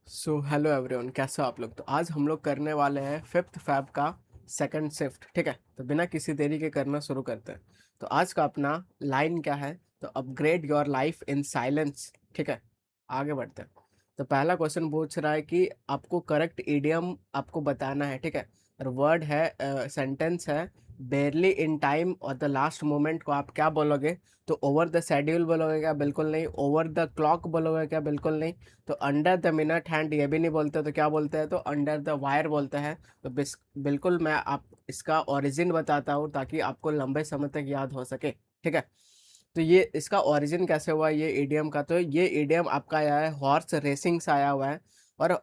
So hello everyone, कैसे हो आप लोग। तो आज हम लोग करने वाले हैं 5th फैब का सेकंड शिफ्ट। ठीक है, तो बिना किसी देरी के करना शुरू करते हैं। तो आज का अपना लाइन क्या है? तो upgrade your life in silence. ठीक है, आगे बढ़ते हैं। तो पहला क्वेश्चन पूछ रहा है कि आपको करेक्ट इडियम आपको बताना है। ठीक है, और वर्ड है, सेंटेंस है, बेरली इन टाइम और द लास्ट मोमेंट को आप क्या बोलोगे? तो ओवर द शेड्यूल बोलोगे क्या? बिल्कुल नहीं। ओवर द क्लॉक बोलोगे क्या? बिल्कुल नहीं। तो अंडर द मिनट हैंड ये भी नहीं बोलते, तो क्या बोलते हैं? तो अंडर द वायर बोलते हैं। तो बिल्कुल मैं आप इसका ओरिजिन बताता हूँ ताकि आपको लंबे समय तक याद हो सके। ठीक है, तो ये इसका ओरिजिन कैसे हुआ ये ईडीएम का? तो ये ईडीएम आपका आया है हॉर्स रेसिंग से आया हुआ है। और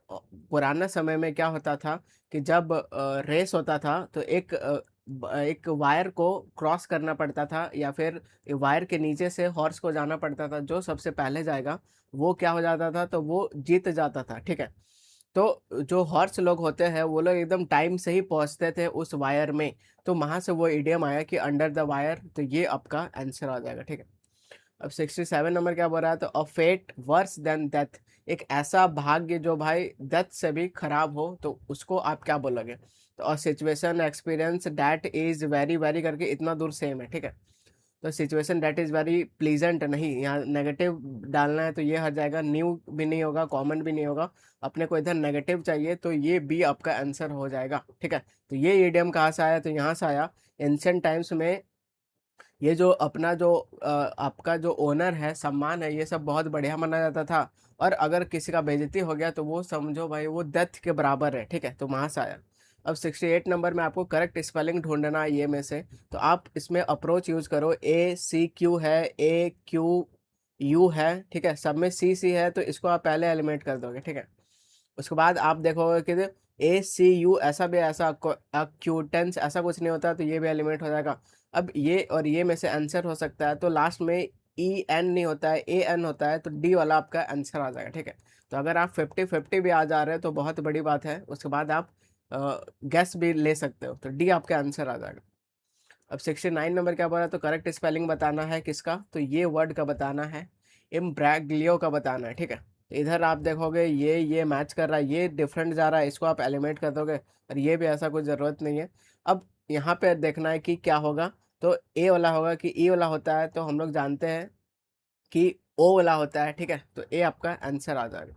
पुराना समय में क्या होता था कि जब रेस होता था तो एक वायर को क्रॉस करना पड़ता था, या फिर वायर के नीचे से हॉर्स को जाना पड़ता था। जो सबसे पहले जाएगा वो क्या हो जाता था? तो वो जीत जाता था। ठीक है, तो जो हॉर्स लोग होते हैं वो लोग एकदम टाइम से ही पहुंचते थे उस वायर में। तो वहां से वो इडियम आया कि अंडर द वायर। तो ये आपका आंसर आ जाएगा। ठीक है, अब 67 नंबर क्या बोल रहा है? तो अ फेट वर्स देन डेथ। एक ऐसा भाग्य जो भाई डेथ से भी खराब हो, तो उसको आप क्या बोलोगे? तो a situation experience that is very very करके इतना दूर सेम है। ठीक है, तो situation that is very pleasant नहीं, यहाँ नेगेटिव डालना है तो ये हट जाएगा। न्यू भी नहीं होगा, कॉमन भी नहीं होगा, अपने को इधर नेगेटिव चाहिए, तो ये बी आपका आंसर हो जाएगा। ठीक है, तो ये इडियम कहाँ से आया? तो यहाँ से आया एंशियंट टाइम्स में। ये जो अपना जो आपका जो ओनर है, सम्मान है, ये सब बहुत बढ़िया माना जाता था। और अगर किसी का बेइज्जती हो गया तो वो समझो भाई वो डेथ के बराबर है। ठीक है, तो वहाँ से आया। अब 68 नंबर में आपको करेक्ट स्पेलिंग ढूंढना है ये में से। तो आप इसमें अप्रोच यूज करो। ACQ है, AQU है। ठीक है, सब में CC है, तो इसको आप पहले एलिमिनेट कर दोगे। ठीक है, उसके बाद आप देखोगे कि ACU ऐसा भी, ऐसा अक्यूटेंस ऐसा कुछ नहीं होता, तो ये भी एलिमिनेट हो जाएगा। अब ये और ये में से आंसर हो सकता है, तो लास्ट में EN नहीं होता है, AN होता है, तो डी वाला आपका आंसर आ जाएगा। ठीक है, तो अगर आप 50-50 भी आ जा रहे हैं तो बहुत बड़ी बात है। उसके बाद आप गैस भी ले सकते हो, तो डी आपका आंसर आ जाएगा। अब 69 नंबर क्या बोला? तो करेक्ट स्पेलिंग बताना है किसका? तो ये वर्ड का बताना है, इम्ब्रैग्लियो का बताना है। ठीक है, तो इधर आप देखोगे ये मैच कर रहा है, ये डिफरेंट जा रहा है, इसको आप एलिमिनेट कर दोगे। और ये भी ऐसा कुछ ज़रूरत नहीं है। अब यहाँ पे देखना है कि क्या होगा। तो ए वाला होगा कि ई वाला होता है? तो हम लोग जानते हैं कि ओ वाला होता है। ठीक है, तो ए आपका आंसर आ जाएगा।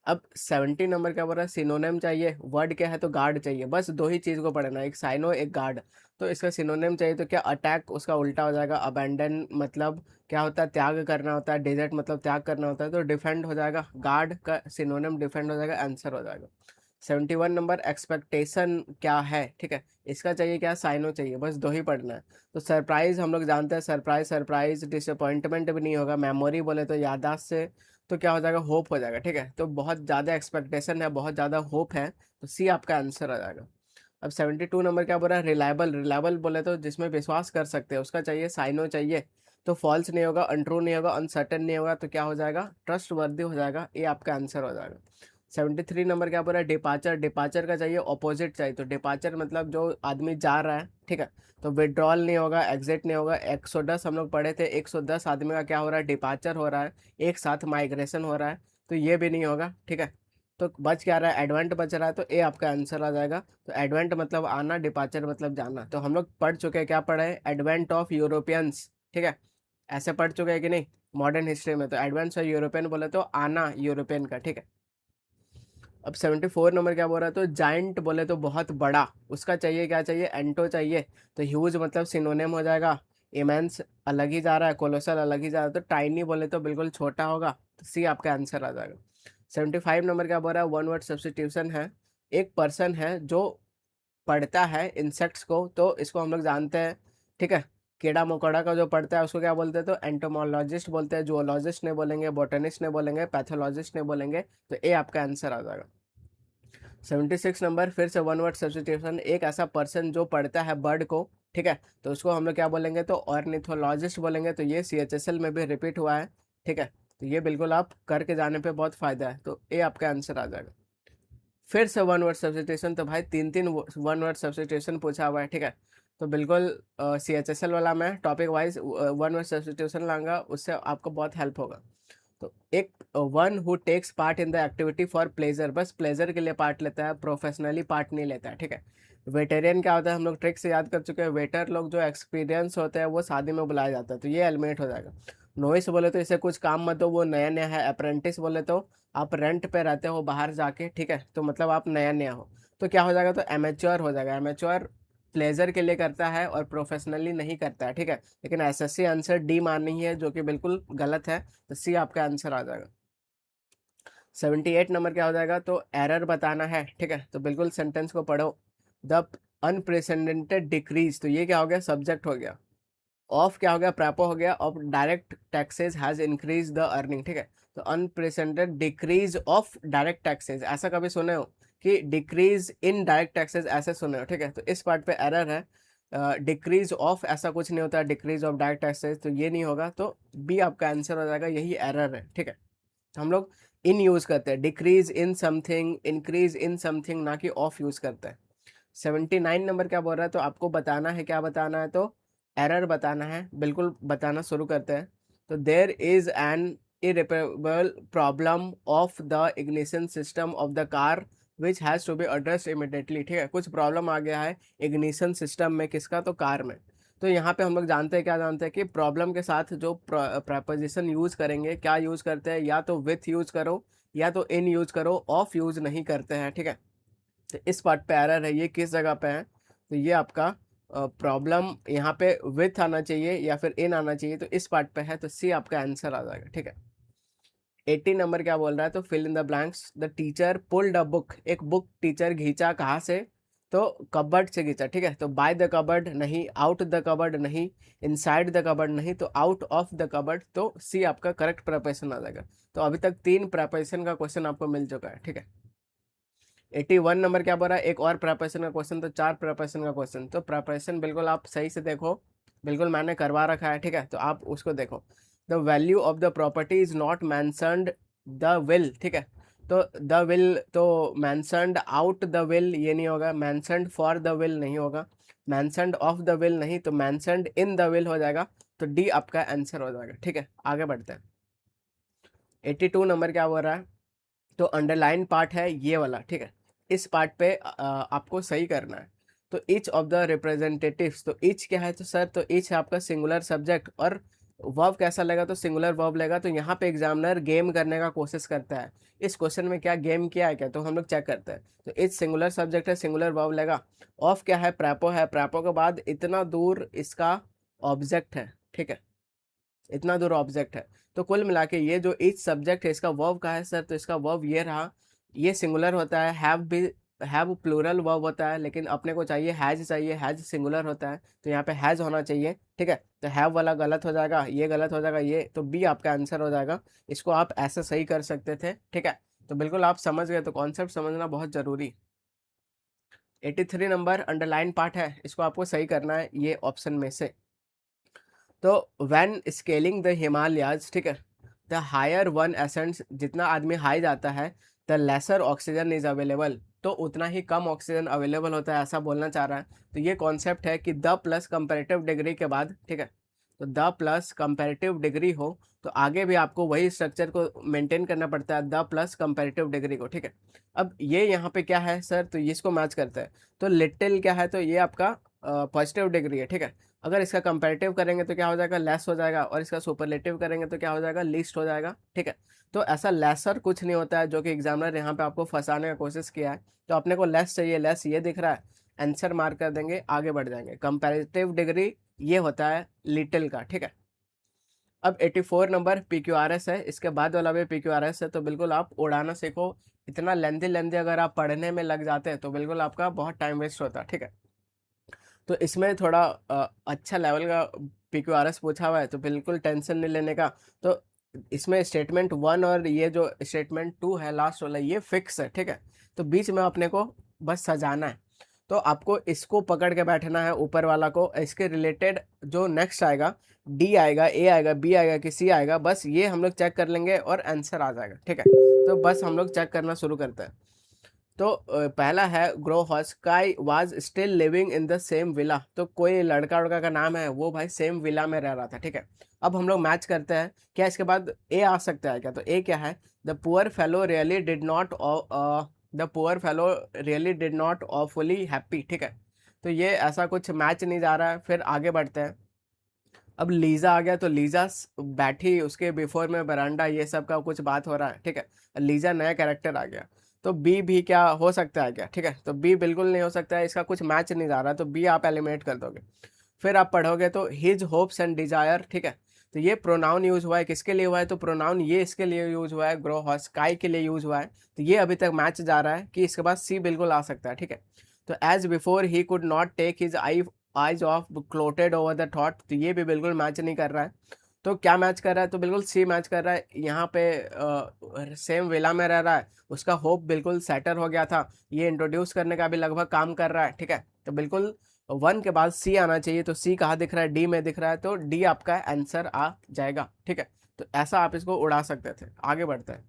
अब 70 नंबर क्या बोल रहा है? सिनोनिम चाहिए। वर्ड क्या है? तो गार्ड चाहिए। बस दो ही चीज़ को पढ़ना है, एक साइनो एक गार्ड। तो इसका सिनोनिम चाहिए, तो क्या? अटैक उसका उल्टा हो जाएगा। अबैंडन मतलब क्या होता है? त्याग करना होता है। डेजर्ट मतलब त्याग करना होता है, तो डिफेंड हो जाएगा। गार्ड का सिनोनिम डिफेंड हो जाएगा, आंसर हो जाएगा। 71 नंबर एक्सपेक्टेशन क्या है? ठीक है, इसका चाहिए क्या? साइनो चाहिए। बस दो ही पढ़ना है। तो सरप्राइज हम लोग जानते हैं, सरप्राइज सरप्राइज डिसअपॉइंटमेंट भी नहीं होगा। मेमोरी बोले तो याददाश्त से, तो क्या हो जाएगा? होप हो जाएगा। ठीक है, तो बहुत ज़्यादा एक्सपेक्टेशन है, बहुत ज़्यादा होप है, तो सी आपका आंसर आ जाएगा। अब 72 नंबर क्या बोल रहा है? रिलायबल। रिलायबल बोले तो जिसमें विश्वास कर सकते हैं, उसका चाहिए। साइनो चाहिए, तो फॉल्स नहीं होगा, अनट्रू नहीं होगा, अनसर्टेन नहीं होगा, तो क्या हो जाएगा? ट्रस्ट वर्दी हो जाएगा। ये आपका आंसर हो जाएगा। 73 नंबर क्या बोल रहा है? डिपार्चर। डिपार्चर का चाहिए, ऑपोजिट चाहिए। तो डिपार्चर मतलब जो आदमी जा रहा है। ठीक है, तो विड्रॉल नहीं होगा, एग्जिट नहीं होगा। 110 हम लोग पढ़े थे, 110 आदमी का क्या हो रहा है? डिपार्चर हो रहा है, एक साथ माइग्रेशन हो रहा है, तो ये भी नहीं होगा। ठीक है, तो बच क्या रहा है? एडवेंट बच रहा है, तो ए आपका आंसर आ जाएगा। तो एडवेंट मतलब आना, डिपार्चर मतलब जाना। तो हम लोग पढ़ चुके हैं, क्या पढ़े हैं? Advent of Europeans. ठीक है, ऐसे पढ़ चुके हैं कि नहीं मॉडर्न हिस्ट्री में? तो एडवेंस ऑफ यूरोपियन बोले तो आना यूरोपियन का। ठीक है, अब 74 नंबर क्या बोल रहा है? तो जाइंट बोले तो बहुत बड़ा, उसका चाहिए क्या चाहिए? एंटो चाहिए। तो ह्यूज मतलब सिनोनिम हो जाएगा। इमेंस अलग ही जा रहा है, कोलोसल अलग ही जा रहा है, तो टाइनी बोले तो बिल्कुल छोटा होगा, तो सी आपका आंसर आ जाएगा। 75 नंबर क्या बोल रहा है? वन वर्ड सब्स्टिट्यूशन है। एक पर्सन है जो पढ़ता है इंसेक्ट्स को, तो इसको हम लोग जानते हैं। ठीक है, कीड़ा मकोड़ा का जो पढ़ता है उसको क्या बोलते हैं? तो एंटोमोलॉजिस्ट बोलते हैं। जूलॉजिस्ट नहीं बोलेंगे, बोटनिस्ट नहीं बोलेंगे, पैथोलॉजिस्ट नहीं बोलेंगे, तो ए आपका आंसर आ जाएगा। 76 नंबर फिर से वन वर्ड सब्स्टिट्यूशन। एक ऐसा पर्सन जो पढ़ता है बर्ड को। ठीक है, तो उसको हम लोग क्या बोलेंगे? तो ऑर्निथोलॉजिस्ट बोलेंगे। तो ये CHSL में भी रिपीट हुआ है। ठीक है, तो ये बिल्कुल आप करके जाने पे बहुत फायदा है, तो ए आपका आंसर आ जाएगा। फिर से वन वर्ड सब्स्टिट्यूशन। तो भाई तीन तीन वन वर्ड सब्स्टिट्यूशन पूछा हुआ है। ठीक है, तो बिल्कुल CHSL वाला मैं topic wise one word substitution लाऊंगा, उससे आपको बहुत हेल्प होगा। तो एक one who takes part in the activity for pleasure, बस प्लेजर के लिए पार्ट लेता है, प्रोफेशनली पार्ट नहीं लेता है, ठीक है। वेटेरियन क्या होता है, हम लोग ट्रिक से याद कर चुके हैं, वेटर लोग जो एक्सपीरियंस होते हैं वो शादी में बुलाया जाता है, तो ये एलिमिनेट हो जाएगा। नोइस बोले तो इसे कुछ काम मत दो, वो नया नया है। अप्रेंटिस बोले तो आप रेंट पे रहते हो बाहर जाके, ठीक है, तो मतलब आप नया नया हो, तो क्या हो जाएगा, तो एमेच्योर हो जाएगा। एमेच्योर प्लेजर के लिए करता है और प्रोफेशनली नहीं करता है, ठीक है। लेकिन एसएससी आंसर डी माननी है, जो कि बिल्कुल गलत है, तो सी आपका आंसर आ जाएगा। 78 नंबर क्या हो जाएगा, तो एरर बताना है, ठीक है, तो बिल्कुल सेंटेंस को पढ़ो। द अनप्रेसिडेंटेड डिक्रीज, तो ये क्या हो गया, सब्जेक्ट हो गया। ऑफ क्या हो गया, प्रेपो हो गया। Of direct taxes has increase the earning, ठीक है, तो unprecedented decrease of direct taxes, ऐसा कभी सुने हो कि डिक्रीज इन डायरेक्ट टैक्सेस, ऐसे सुने हो, ठीक है, तो इस पार्ट पे एरर है। डिक्रीज ऑफ ऐसा कुछ नहीं होता, डिक्रीज ऑफ डायरेक्ट टैक्सेस, तो ये नहीं होगा, तो बी आपका आंसर हो जाएगा, यही एरर है, ठीक है। हम लोग इन यूज करते हैं, decrease in something, increase in something, ना कि ऑफ यूज करते हैं। 79 नंबर क्या बोल रहा है, तो आपको बताना है, क्या बताना है, तो एरर बताना है, बिल्कुल बताना शुरू करते हैं। तो there is an irreparable problem of the ignition system of the car which has to be addressed immediately, ठीक है, कुछ प्रॉब्लम आ गया है इग्निशन सिस्टम में, किसका, तो कार में। तो यहाँ पे हम लोग जानते हैं, क्या जानते हैं कि प्रॉब्लम के साथ जो प्रपोजिशन यूज करेंगे, क्या यूज करते हैं, या तो विथ यूज करो या तो इन यूज करो, ऑफ यूज नहीं करते हैं, ठीक है। तो इस पार्ट पे एरर है, ये किस जगह पे है, तो ये आपका प्रॉब्लम यहाँ पे विथ आना चाहिए या फिर इन आना चाहिए, तो इस पार्ट पे है, तो सी आपका आंसर आ जाएगा, ठीक है। 80 नंबर क्या बोल रहा है, तो fill in the blanks. The teacher pulled a book, एक बुक टीचर घींचा, कहाँ से, तो कबर्ड से घींचा, ठीक है, तो बाय द कबर्ड नहीं, आउट द कबर्ड नहीं, इनसाइड द कबर्ड नहीं, तो आउट ऑफ द कबर्ड, तो सी आपका करेक्ट प्रेपरेशन आ जाएगा। तो अभी तक 3 प्रेपरेशन का क्वेश्चन आपको मिल चुका है, ठीक है। 81 नंबर क्या बोल रहा है, एक और प्रेपरेशन का क्वेश्चन, तो 4 प्रेपरेशन का क्वेश्चन, तो प्रेपरेशन बिल्कुल आप सही से देखो, बिल्कुल मैंने करवा रखा है, ठीक है, तो आप उसको देखो। The value of the property is not mentioned the will, ठीक है, तो द विल, तो मैंसनड आउट द विल ये नहीं होगा, मैंसनड फॉर द विल नहीं होगा, मैंसनड ऑफ द विल नहीं, तो मैंसनड इन द विल हो जाएगा, तो डी आपका आंसर हो जाएगा, ठीक है। आगे बढ़ते हैं। 82 नंबर क्या बोल रहा है, तो अंडरलाइन पार्ट है ये वाला, ठीक है, इस पार्ट पे आपको सही करना है। तो ईच ऑफ द रिप्रेजेंटेटिव्स, तो ईच क्या है, तो सर तो ईच है आपका सिंगुलर सब्जेक्ट, और वर्ब कैसा लेगा, तो सिंगुलर वर्ब लेगा, तो यहाँ पे एग्जामिनर गेम करने का कोशिश करता है। इस क्वेश्चन में क्या गेम किया है क्या, तो हम लोग चेक करते हैं। तो ईच सिंगुलर सब्जेक्ट है, सिंगुलर वर्ब लेगा। ऑफ क्या है, प्रेपो है, प्रेपो के बाद इतना दूर इसका ऑब्जेक्ट है, ठीक है, इतना दूर ऑब्जेक्ट है। तो कुल मिला के ये जो ईच सब्जेक्ट है, इसका वर्ब का है सर, तो इसका वर्ब ये रहा, ये सिंगुलर होता है। हैव भी, हैव प्लूरल वर्ब होता है, लेकिन अपने को चाहिए हैज, चाहिए हैज सिंगुलर होता है, तो यहाँ पे हैज होना चाहिए, ठीक है, तो हैव वाला गलत हो जाएगा, ये गलत हो जाएगा, ये, तो बी आपका आंसर हो जाएगा। इसको आप ऐसे सही कर सकते थे, ठीक है, तो बिल्कुल आप समझ गए, तो कॉन्सेप्ट समझना बहुत जरूरी। 83 नंबर अंडरलाइन पार्ट है, इसको आपको सही करना है ये ऑप्शन में से। तो व्हेन स्केलिंग द हिमालयाज, ठीक है, द हायर वन एसेंड्स, जितना आदमी हाई जाता है, the lesser oxygen is available, तो उतना ही कम ऑक्सीजन अवेलेबल होता है, ऐसा बोलना चाह रहा है। तो ये कॉन्सेप्ट है कि द प्लस कंपेरेटिव डिग्री के बाद, ठीक है, तो द प्लस कंपेरेटिव डिग्री हो, तो आगे भी आपको वही स्ट्रक्चर को मेंटेन करना पड़ता है, द प्लस कंपेरेटिव डिग्री को, ठीक है। अब ये यहाँ पे क्या है सर, तो इसको मैच करता है। तो लिटिल क्या है, तो ये आपका पॉजिटिव डिग्री है, ठीक है। अगर इसका कंपैरेटिव करेंगे तो क्या हो जाएगा, लेस हो जाएगा, और इसका सुपरलेटिव करेंगे तो क्या हो जाएगा, लीस्ट हो जाएगा, ठीक है। तो ऐसा लेसर कुछ नहीं होता है, जो कि एग्जामिनर यहाँ पे आपको फंसाने का कोशिश किया है। तो अपने को लेस चाहिए, लेस ये दिख रहा है, आंसर मार्क कर देंगे, आगे बढ़ जाएंगे। कंपैरेटिव डिग्री ये होता है लिटिल का, ठीक है। अब 84 नंबर PQRS है, इसके बाद वाला भी PQRS है, तो बिल्कुल आप उड़ाना सीखो। इतना लेंथी लेंथी अगर आप पढ़ने में लग जाते हैं तो बिल्कुल आपका बहुत टाइम वेस्ट होता है, ठीक है। तो इसमें थोड़ा अच्छा लेवल का PQRS पूछा हुआ है, तो बिल्कुल टेंशन नहीं लेने का। तो इसमें स्टेटमेंट 1 और ये जो स्टेटमेंट 2 है लास्ट वाला, ये फिक्स है, ठीक है। तो बीच में अपने को बस सजाना है, तो आपको इसको पकड़ के बैठना है, ऊपर वाला को। इसके रिलेटेड जो नेक्स्ट आएगा, डी आएगा, ए आएगा, बी आएगा कि सी आएगा, बस ये हम लोग चेक कर लेंगे और आंसर आ जाएगा, ठीक है। तो बस हम लोग चेक करना शुरू करते हैं। तो पहला है ग्रोहॉस्काई was still living in the same villa, तो कोई लड़का लड़का का नाम है, वो भाई सेम विला में रह रहा था, ठीक है। अब हम लोग मैच करते हैं, क्या इसके बाद ए आ सकता है क्या? तो ए क्या है, the poor fellow really did not the poor fellow really did not awfully happy, ठीक है। तो ये ऐसा कुछ मैच नहीं जा रहा है। फिर आगे बढ़ते हैं। अब लीजा आ गया, तो लीजा बैठी, उसके बिफोर में बरांडा, ये सब का कुछ बात हो रहा है, ठीक है। लीजा नया कैरेक्टर आ गया, तो बी भी क्या हो सकता है क्या? ठीक है, तो बी बिल्कुल नहीं हो सकता है, इसका कुछ मैच नहीं जा रहा, तो बी आप एलिमिनेट कर दोगे। फिर आप पढ़ोगे तो हिज होप्स एंड डिजायर, ठीक है। तो ये प्रोनाउन यूज हुआ है, किसके लिए हुआ है? तो प्रोनाउन ये इसके लिए यूज हुआ है, ग्रोहॉस्काई के लिए यूज हुआ है। तो ये अभी तक मैच जा रहा है कि इसके बाद सी बिल्कुल आ सकता है, ठीक है। तो as before he could not take his eyes off gloated over the thought, तो ये भी बिल्कुल मैच नहीं कर रहा है। तो क्या मैच कर रहा है? तो बिल्कुल सी मैच कर रहा है। यहाँ पे सेम वेला में रह रहा है, उसका होप बिल्कुल सेटर हो गया था, ये इंट्रोड्यूस करने का भी लगभग काम कर रहा है, ठीक है। तो बिल्कुल वन के बाद सी आना चाहिए, तो सी कहाँ दिख रहा है? डी में दिख रहा है, तो डी आपका आंसर आ जाएगा, ठीक है। तो ऐसा आप इसको उड़ा सकते थे। आगे बढ़ते हैं।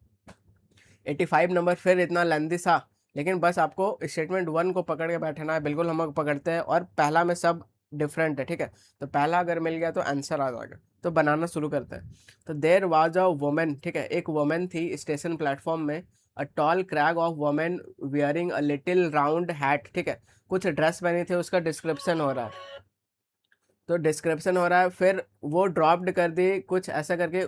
85 नंबर फिर इतना लेंदी सा, लेकिन बस आपको स्टेटमेंट वन को पकड़ के बैठना है। बिल्कुल हम लोग पकड़ते हैं, और पहला में सब डिफरेंट है, ठीक है। तो पहला अगर मिल गया तो आंसर आ जाएगा। तो बनाना शुरू करते हैं। तो देर वाज अ वुमेन, ठीक है, एक वुमेन थी स्टेशन प्लेटफॉर्म में। A tall crag of women wearing a little round hat, ठीक है। कुछ ड्रेस पहनी थी, उसका डिस्क्रिप्शन हो रहा है। तो डिस्क्रिप्शन हो रहा है, फिर वो ड्रॉप्ड कर दी कुछ ऐसा करके,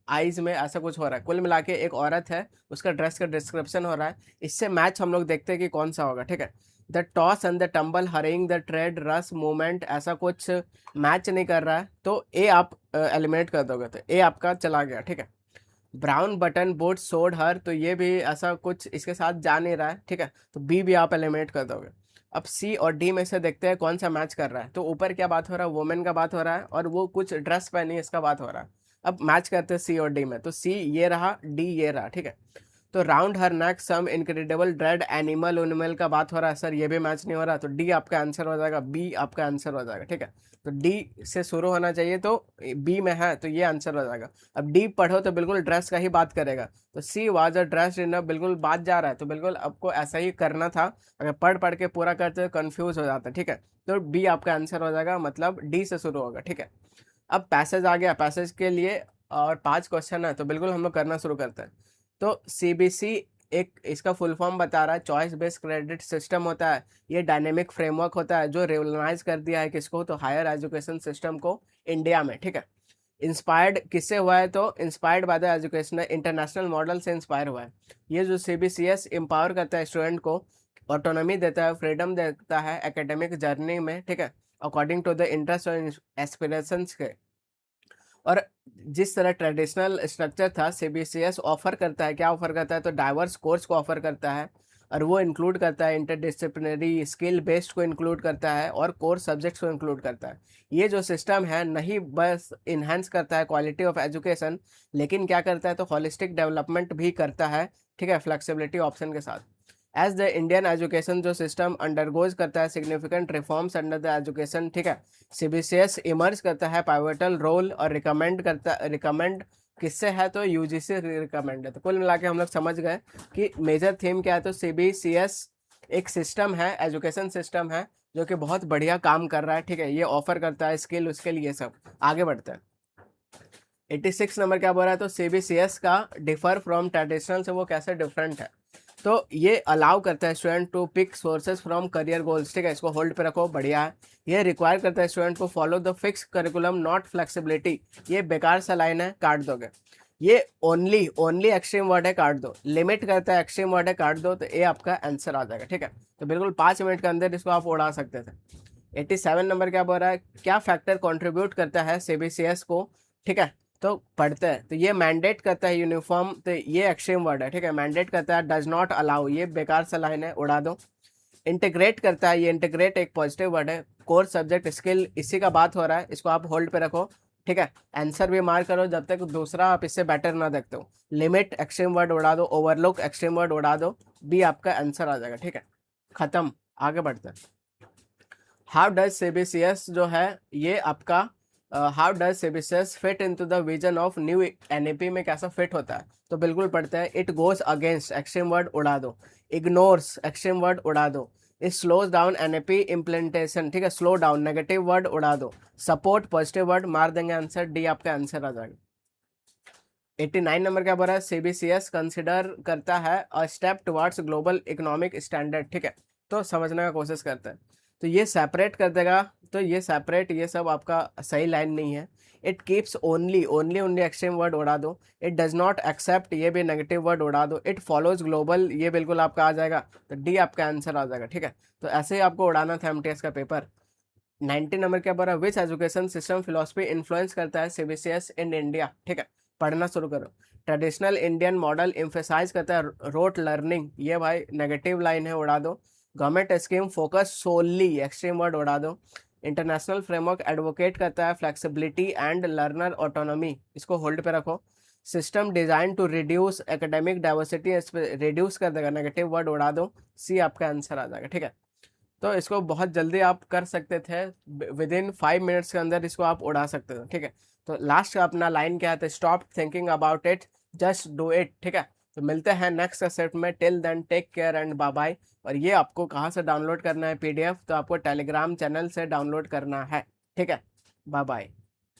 आइज में ऐसा कुछ हो रहा है। कुल मिला के एक औरत है, उसका ड्रेस का डिस्क्रिप्शन हो रहा है। इससे मैच हम लोग देखते हैं कि कौन सा होगा, ठीक है। The toss and the tumble hurrying the trade रस मूवमेंट, ऐसा कुछ मैच नहीं कर रहा है, तो ए आप एलिमिनेट कर दोगे, तो ए आपका चला गया, ठीक है। ब्राउन बटन बोर्ड सोड हर, तो ये भी ऐसा कुछ इसके साथ जा नहीं रहा है, ठीक है। तो बी भी आप एलिमिनेट कर दोगे। अब सी और डी में से देखते हैं कौन सा मैच कर रहा है। तो ऊपर क्या बात हो रहा है? वुमेन का बात हो रहा है, और वो कुछ ड्रेस पहनी है, इसका बात हो रहा है। अब मैच करते हैं सी और डी में, तो सी ये रहा, डी ये रहा, ठीक है। तो राउंड हर नेक सम इनक्रेडिबल ड्रेड एनिमल उनिमल का बात हो रहा है, सर ये भी मैच नहीं हो रहा, तो डी आपका आंसर हो जाएगा, बी आपका आंसर हो जाएगा, ठीक है। तो डी से शुरू होना चाहिए, तो बी में है, तो ये आंसर हो जाएगा। अब डी पढ़ो तो बिल्कुल ड्रेस का ही बात करेगा, तो she was a dress in, बिल्कुल बात जा रहा है, तो बिल्कुल आपको ऐसा ही करना था। अगर पढ़ पढ़ के पूरा करते तो कन्फ्यूज हो जाता, ठीक है। तो बी आपका आंसर हो जाएगा, मतलब डी से शुरू होगा, ठीक है। अब पैसेज आ गया, पैसेज के लिए और 5 क्वेश्चन है, तो बिल्कुल हम लोग करना शुरू करते हैं। तो सीबीसी एक इसका फुल फॉर्म बता रहा है, चॉइस बेस्ड क्रेडिट सिस्टम होता है। ये डायनेमिक फ्रेमवर्क होता है जो रेवलनाइज कर दिया है किसको? तो हायर एजुकेशन सिस्टम को इंडिया में, ठीक है। इंस्पायर्ड किससे हुआ है? तो inspired by the education international model से इंस्पायर हुआ है। ये जो सीबीसीएस एम्पावर करता है स्टूडेंट को, ऑटोनॉमी देता है, फ्रीडम देता है एकेडमिक जर्नी में, ठीक है, अकॉर्डिंग टू द इंटरेस्ट और एस्पिरेशंस के। और जिस तरह ट्रेडिशनल स्ट्रक्चर था, सीबीसीएस ऑफर करता है, क्या ऑफर करता है? तो डाइवर्स कोर्स को ऑफर करता है, और वो इंक्लूड करता है इंटरडिसिप्लिनरी स्किल बेस्ड को इंक्लूड करता है, और कोर सब्जेक्ट्स को इंक्लूड करता है। ये जो सिस्टम है, नहीं बस इन्हेंस करता है क्वालिटी ऑफ एजुकेशन, लेकिन क्या करता है? तो होलिस्टिक डेवलपमेंट भी करता है, ठीक है, फ्लेक्सिबिलिटी ऑप्शन के साथ। एज द इंडियन एजुकेशन जो सिस्टम अंडरगोज करता है significant reforms under the education, ठीक है, सीबीसीएस इमर्ज करता है पाइवटल रोल, और रिकमेंड किससे है? तो यूजीसी रिकमेंड है। तो कुल मिला के हम लोग समझ गए कि मेजर थीम क्या है। तो सीबीसीएस एक सिस्टम है, एजुकेशन सिस्टम है, जो कि बहुत बढ़िया काम कर रहा है, ठीक है। ये ऑफर करता है स्किल उसके लिए सब। आगे बढ़ते हैं। 86 नंबर क्या बोल रहा है? तो सीबीसीएस का डिफर फ्रॉम ट्रेडिशनल से वो कैसे डिफरेंट है? तो ये अलाउ करता है student to pick sources from career goals, ठीक है, इसको होल्ड पे रखो, बढ़िया है। ये रिक्वायर करता है स्टूडेंट को follow the fix curriculum not flexibility, ये बेकार सा लाइन है, काट दोगे। ये ओनली ओनली एक्सट्रीम वर्ड है, काट दो। लिमिट करता है, एक्सट्रीम वर्ड है, काट दो। तो ये आपका आंसर आ जाएगा, ठीक है। तो बिल्कुल 5 मिनट के अंदर इसको आप उड़ा सकते थे। 87 नंबर क्या बोल रहा है? क्या फैक्टर कंट्रीब्यूट करता है सीबीसीएस को, ठीक है। तो पढ़ते हैं, तो ये मैंडेट करता है यूनिफॉर्म, तो ये एक्सट्रीम वर्ड है, ठीक है। मैंडेट करता है, डज नॉट अलाउ, ये बेकार सा लाइन है, उड़ा दो। इंटीग्रेट करता है, ये इंटीग्रेट एक पॉजिटिव वर्ड है। कोर सब्जेक्ट स्किल, इसी का बात हो रहा है, इसको आप होल्ड पे रखो, ठीक है। आंसर भी मार्क करो जब तक दूसरा आप इससे बेटर ना देखते हो। लिमिट एक्सट्रीम वर्ड उड़ा दो, ओवरलुक एक्सट्रीम वर्ड उड़ा दो, बी आपका आंसर आ जाएगा, ठीक है। खत्म। आगे बढ़ते हैं। हाउ डज सीबीसीएस जो है, ये आपका how does CBCS fit into the vision of new NEP में कैसा फिट होता है? तो बिल्कुल पढ़ते हैं, it goes against extreme word उड़ा दो, इग्नोर्स एक्सट्रीम वर्ड उड़ा दो, it slows down NEP implementation, ठीक है, स्लो डाउन नेगेटिव वर्ड उड़ा दो, सपोर्ट पॉजिटिव वर्ड मार देंगे आंसर, डी आपका आंसर आ जाएगा। 89 नंबर क्या बोल रहा है? सीबीसीएस कंसिडर करता है a step towards global economic standard, ठीक है, तो समझने का कोशिश करते हैं। तो ये सेपरेट कर देगा, तो ये सेपरेट, ये सब आपका सही लाइन नहीं है। It keeps only, only only extreme word उड़ा दो, इट डज नॉट एक्सेप्ट, ये भी नेगेटिव वर्ड उड़ा दो, इट फॉलोज ग्लोबल, ये बिल्कुल आपका आ जाएगा, तो डी आपका आंसर आ जाएगा, ठीक है। तो ऐसे ही आपको उड़ाना था एमटीएस का पेपर। 90 नंबर क्या बोल रहा है? विच एजुकेशन सिस्टम फिलोसफी इन्फ्लुएंस करता है सीबीसीएस इन इंडिया, ठीक है, पढ़ना शुरू करो। ट्रेडिशनल इंडियन मॉडल एम्फेसाइज करता है रोट लर्निंग, ये भाई नेगेटिव लाइन है, उड़ा दो। Government scheme focus solely, extreme word उड़ा दो। इंटरनेशनल फ्रेमवर्क एडवोकेट करता है फ्लेक्सिबिलिटी एंड लर्नर ऑटोनॉमी, इसको होल्ड पे रखो। System design to reduce academic diversity, reduce कर देगा, नेगेटिव वर्ड उड़ा दो, सी आपका आंसर आ जाएगा, ठीक है। तो इसको बहुत जल्दी आप कर सकते थे, विद इन 5 मिनट्स के अंदर इसको आप उड़ा सकते थे, ठीक है। तो लास्ट का अपना लाइन क्या है? Stop thinking about it, just do it, ठीक है। तो मिलते हैं नेक्स्ट सेट में, till then take care and bye bye. और ये आपको कहाँ से डाउनलोड करना है पीडीएफ? तो आपको टेलीग्राम चैनल से डाउनलोड करना है, ठीक है। Bye bye.